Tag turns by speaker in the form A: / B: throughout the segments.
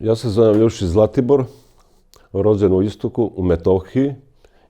A: Ja se zovem Ljušić Zlatibor, rođen u Istoku, u Metohiji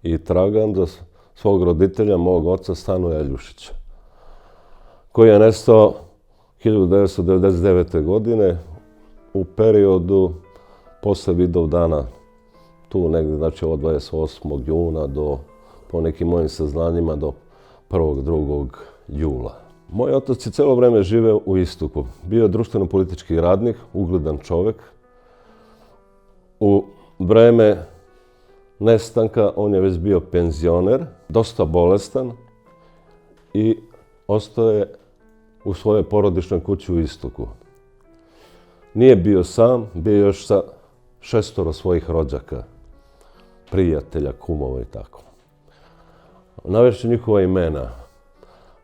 A: i tragam za svog roditelja, mog oca Stanoja Ljušića, koji je nestao 1999. godine u periodu posle Vidovdana, tu negdje, znači od 28. juna do, po nekim mojim saznanjima, do 1. 2. jula. Moj otac je celo vreme živeo u Istoku. Bio je društveno-politički radnik, ugledan čovek. U vreme nestanka on je već bio penzioner, dosta bolestan i ostao je u svojoj porodičnoj kući u Istoku. Nije bio sam, bio je još sa 6 svojih rođaka, prijatelja, kumova i tako. Navešću njihova imena.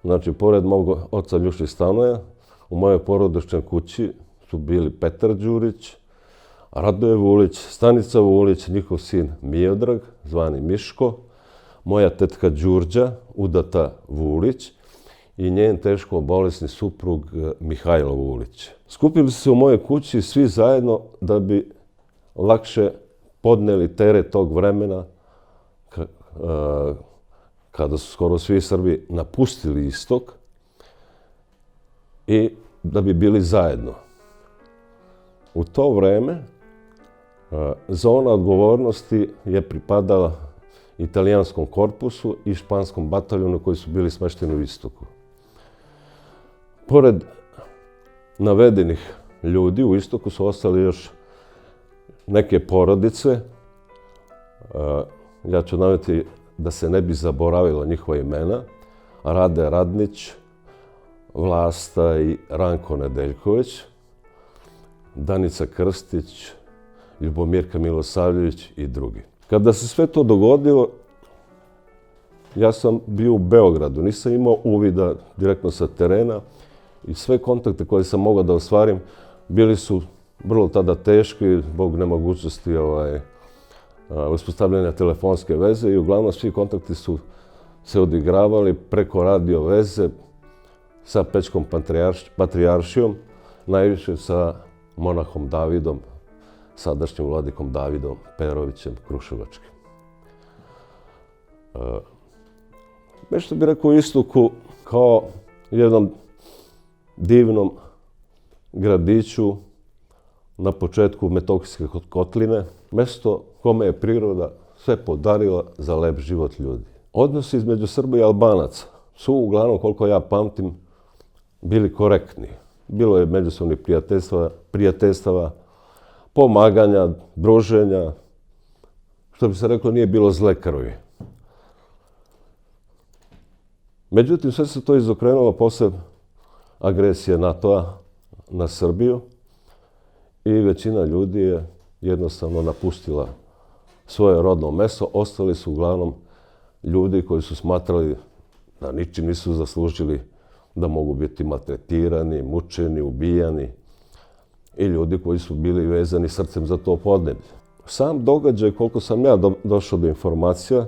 A: Znači, pored mog oca Ljušić Stanoja, u mojoj porodičnoj kući su bili Petar Đurić, Radoje Vulić, Stanica Vulić, njihov sin Miodrag, zvani Miško, moja tetka Đurđa, udata Vulić, i njen teško bolesni suprug Mihajlo Vulić. Skupili su se u mojoj kući svi zajedno da bi lakše podneli teret tog vremena kada su skoro svi Srbi napustili Istok i da bi bili zajedno. U to vreme zona odgovornosti je pripadala italijanskom korpusu i španskom bataljonu koji su bili smešteni u Istoku. Pored navedenih ljudi u Istoku su ostali još neke porodice. Ja ću navesti da se ne bi zaboravilo njihova imena. Rade Radnić, Vlasta i Ranko Nedeljković, Danica Krstić, Ljubomirka Milosavljević i drugi. Kada se sve to dogodilo, ja sam bio u Beogradu, nisam imao uvida direktno sa terena i sve kontakte koje sam mogao da ostvarim bili su vrlo tada teški zbog nemogućnosti uspostavljanja telefonske veze i uglavnom svi kontakti su se odigravali preko radio veze sa Pećkom patrijaršijom, najviše sa monahom Davidom, sadašnjim vladikom Davidom Perovićem Kruševačkim. Nešto bih rekao o Istoku kao jednom divnom gradiću na početku Metohijske kotline, mesto kome je priroda sve podarila za lep život ljudi. Odnosi između Srba i Albanaca su uglavnom, koliko ja pamtim, bili korektni. Bilo je međusobnih prijateljstava, pomaganja, druženja, što bi se reklo, nije bilo zle krvi. Međutim, sve se to izokrenulo posle agresije NATO-a na Srbiju i većina ljudi je jednostavno napustila svoje rodno mesto. Ostali su uglavnom ljudi koji su smatrali da ničim nisu zaslužili da mogu biti maltretirani, mučeni, ubijani i ljudi koji su bili vezani srcem za to podneblje. Sam događaj, koliko sam ja došao do informacija,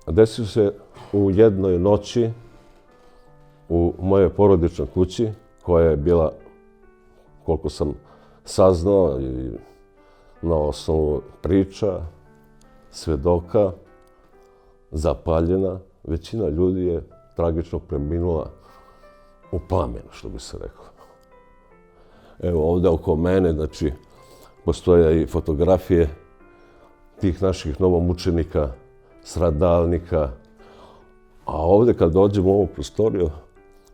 A: desio se u jednoj noći u mojoj porodičnoj kući, koja je bila, koliko sam saznao i na osnovu priča, svedoka, zapaljena. Većina ljudi je tragično preminula u plamenu, što bi se reklo. Evo ovdje oko mene, znači, postoje i fotografije tih naših novomučenika, stradalnika, a ovdje kad dođemo u ovu prostoriju,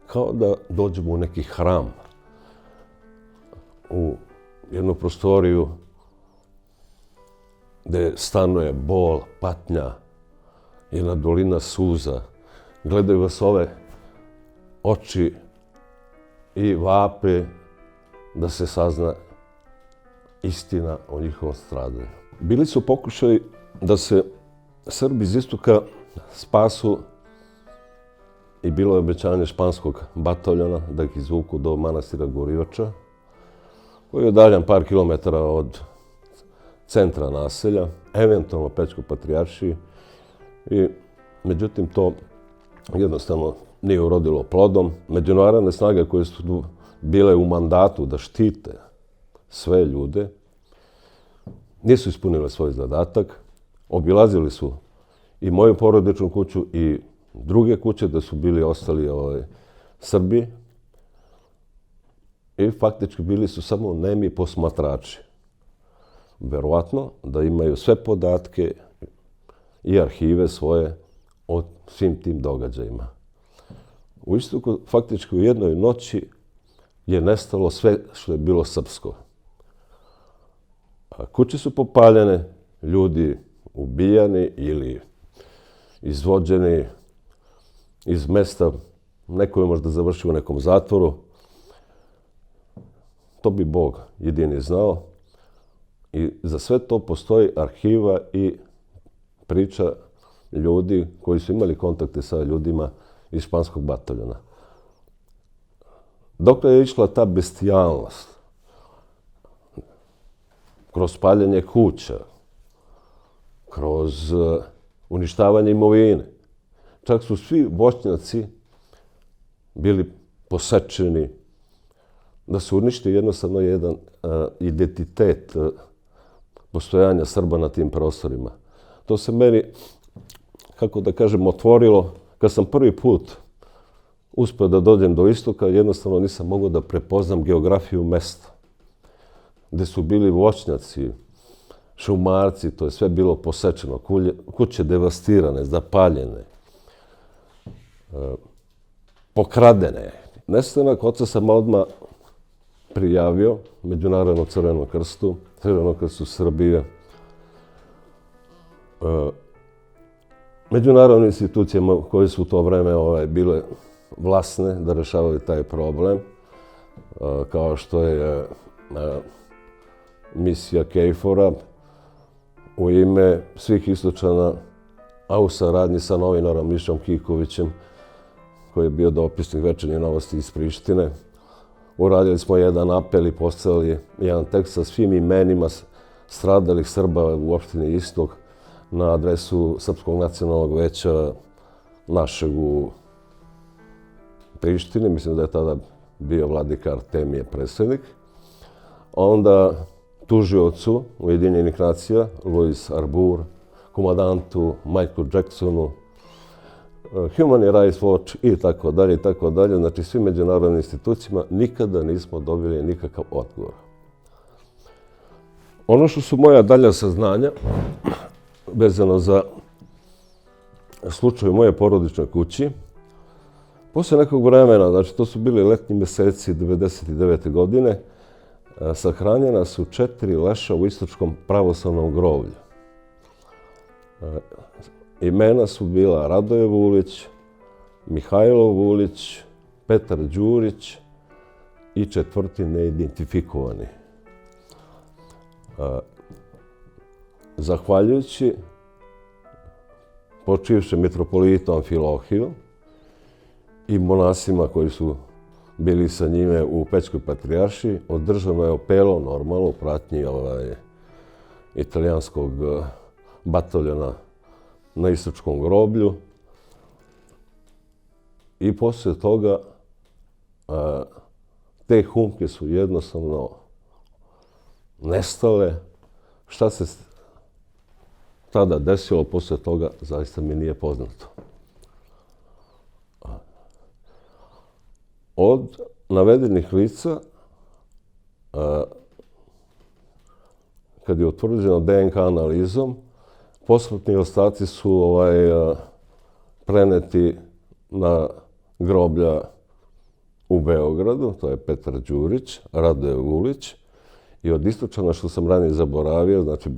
A: kao da dođemo u neki hram, u jednu prostoriju gdje stanuje bol, patnja, jedna dolina suza. Gledaju vas ove oči i vape da se sazna istina o njihovom stradanju. Bili su pokušaji da se Srbi iz Istoka spasu i bilo je obećanje španskog bataljona da ih izvuku do manastira Gorivača, koji je udaljan par kilometara od centra naselja, eventualno Pećkoj patrijaršiji. Međutim, to jednostavno nije urodilo plodom. Međunarodne snage koje su bile u mandatu da štite sve ljude, nisu ispunile svoj zadatak, obilazili su i moju porodičnu kuću i druge kuće gde su bili ostali Srbi i faktički bili su samo nemi posmatrači. Verovatno da imaju sve podatke i arhive svoje o svim tim događajima. U Istoku faktički u jednoj noći je nestalo sve što je bilo srpsko. Kuće su popaljene, ljudi ubijani ili izvođeni iz mesta, neko je možda završio u nekom zatvoru. To bi Bog jedini znao. I za sve to postoji arhiva i priča ljudi koji su imali kontakte sa ljudima iz španskog bataljona. Dokle je išla ta bestijalnost? Kroz paljenje kuća, kroz uništavanje imovine. Čak su svi voćnjaci bili posečeni, da se uništi jednostavno jedan identitet postojanja Srba na tim prostorima. To se meni, kako da kažem, otvorilo. Kad sam prvi put uspeo da dođem do istoka, jednostavno nisam mogao da prepoznam geografiju mesta. Gde su bili voćnjaci, šumarci, to je sve bilo posečeno, kuće devastirane, zapaljene, pokradene. Nestanak oca sam odmah prijavio Međunarodnom Crvenom krstu, Crvenom krstu Srbije, međunarodnim institucijama koje su u to vreme bile vlasne da rešavaju taj problem, kao što je misija KFOR-a u ime svih Istočana, a u saradnji sa novinarom Mišom Kikovićem, koji je bio dopisnik Večernjih novosti iz Prištine. Uradili smo jedan apel i postavili jedan tekst sa svim imenima stradalih Srba u opštini Istok na adresu Srpskog nacionalnog veća našeg u Prištini. Mislim da je tada bio vladika Artemije predsjednik. Onda tužiocu Ujedinjenih nacija, Louis Arbour, komandantu Michaelu Jacksonu, Human Rights Watch i tako dalje, i tako dalje. Znači, svim međunarodnim institucijama nikada nismo dobili nikakav odgovor. Ono što su moja dalja saznanja, vezano za slučaj u moje porodičnoj kući, posle nekog vremena, znači to su bili letnji meseci 1999. godine, sahranjena su 4 leša u Istočkom pravoslavnom groblju. Imena su bila Radoje Vulić, Mihajlo Vulić, Petar Đurić i 4. neidentifikovani. Zahvaljujući počivšem mitropolitu Amfilohiju i monasima koji su bili sa njime u Pećkoj patrijaršiji, održano je opelo normalno u pratnji italijanskog bataljona na Istočkom groblju. I poslije toga te humke su jednostavno nestale. Šta se tada desilo poslije toga, zaista mi nije poznato. Od navedenih lica, kad je utvrđeno DNK analizom, posmrtni ostaci su preneti na groblja u Beogradu, to je Petar Đurić, Radoje Vulić, i od Istočana, što sam ranije zaboravio, znači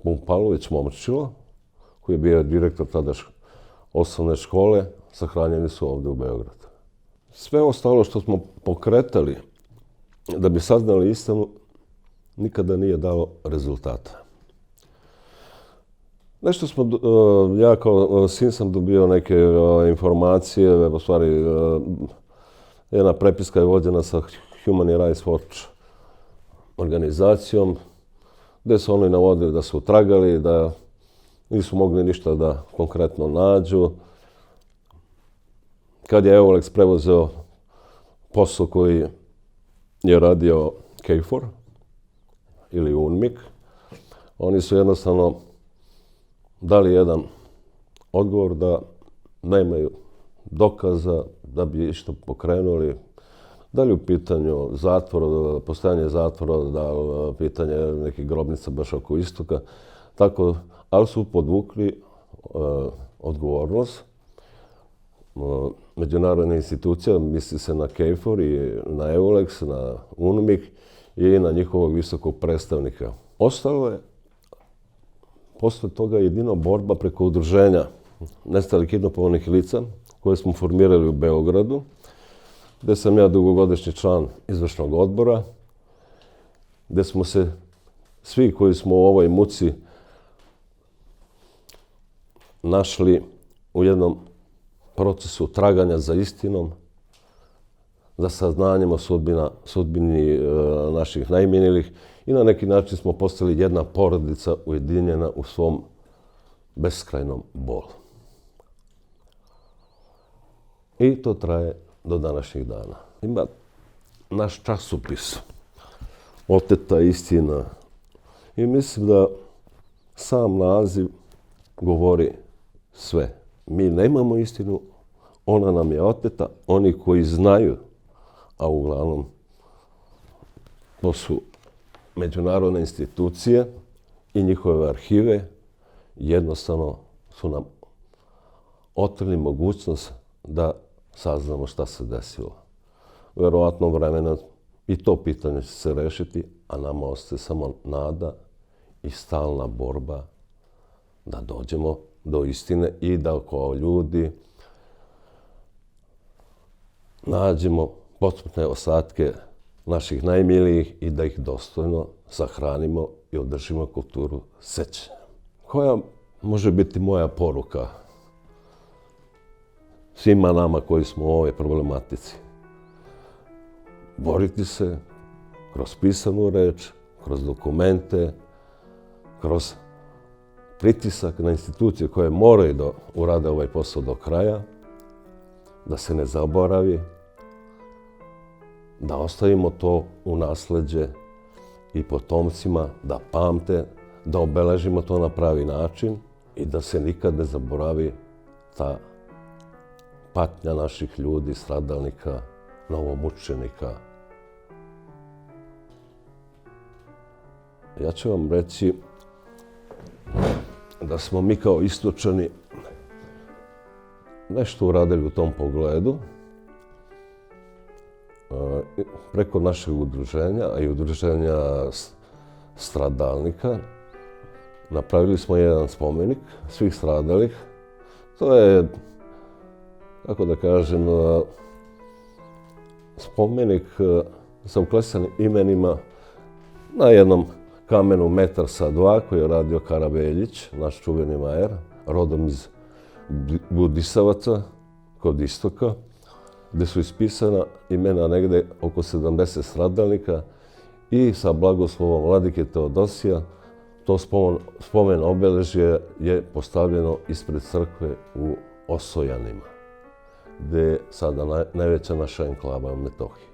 A: Pumpalović Momčilo, koji je bio direktor tada osnovne škole, sahranjeni su ovde u Beogradu. Sve ostalo što smo pokretali da bi saznali istinu, nikada nije dalo rezultata. Nešto smo, ja kao sin sam dobio neke informacije, u stvari jedna prepiska je vođena sa Human Rights Watch organizacijom, gde su oni navodili da su tragali, da nisu mogli ništa da konkretno nađu. Kad je Eulex preuzeo posao koji je radio KFOR ili UNMIK. Oni su jednostavno dali jedan odgovor da nemaju dokaza da bi išta pokrenuli. Da li u pitanju zatvora, postojanje zatvora, da pitanje nekih grobnica baš oko istoka. Tako, ali su podvukli odgovornost. Međunarodna institucija, misli se na KFOR i na EULEX, na UNMIK i na njihovog visokog predstavnika. Ostalo je posle toga jedino borba preko udruženja nestalih kidnapovanih lica koje smo formirali u Beogradu, gde sam ja dugogodišnji član izvršnog odbora, gde smo se svi koji smo u ovoj muci našli u jednom procesu traganja za istinom, za saznanjem o sudbini naših najminilih i na neki način smo postali jedna porodica ujedinjena u svom beskrajnom bolu. I to traje do današnjih dana. Ima naš časopis Oteta istina i mislim da sam naziv govori sve. Mi nemamo istinu, ona nam je oteta, oni koji znaju, a uglavnom to su međunarodne institucije i njihove arhive, jednostavno su nam oteli mogućnost da saznamo šta se desilo. Verovatno vremena i to pitanje će se rešiti, a nama ostaje samo nada i stalna borba da dođemo do istine i da kao ljudi nađemo posmrtne ostatke naših najmilijih i da ih dostojno sahranimo i održimo kulturu sećanja. Koja može biti moja poruka svima nama koji smo u ovoj problematici? Boriti se kroz pisanu reč, kroz dokumente, kroz pritisak na institucije koje moraju da urade ovaj posao do kraja, da se ne zaboravi, da ostavimo to u nasleđe i potomcima, da pamte, da obeležimo to na pravi način i da se nikad ne zaboravi ta patnja naših ljudi, stradalnika, novomučenika. Ja ću vam reći da smo mi kao Istočani nešto uradili u tom pogledu. Preko našeg udruženja, a i udruženja stradalnika, napravili smo jedan spomenik svih stradalih. To je, kako da kažem, spomenik sa uklesanim imenima na jednom kamenu 1,2 m koji je radio Karabeljić, naš čuveni majer, rodom iz Budisavaca, kod istoka, gde su ispisana imena negde oko 70 stradalnika i sa blagoslovom vladike Teodosija to spomen obeležje je postavljeno ispred crkve u Osojanima, gde je sada najveća naša enklava u Metohiji.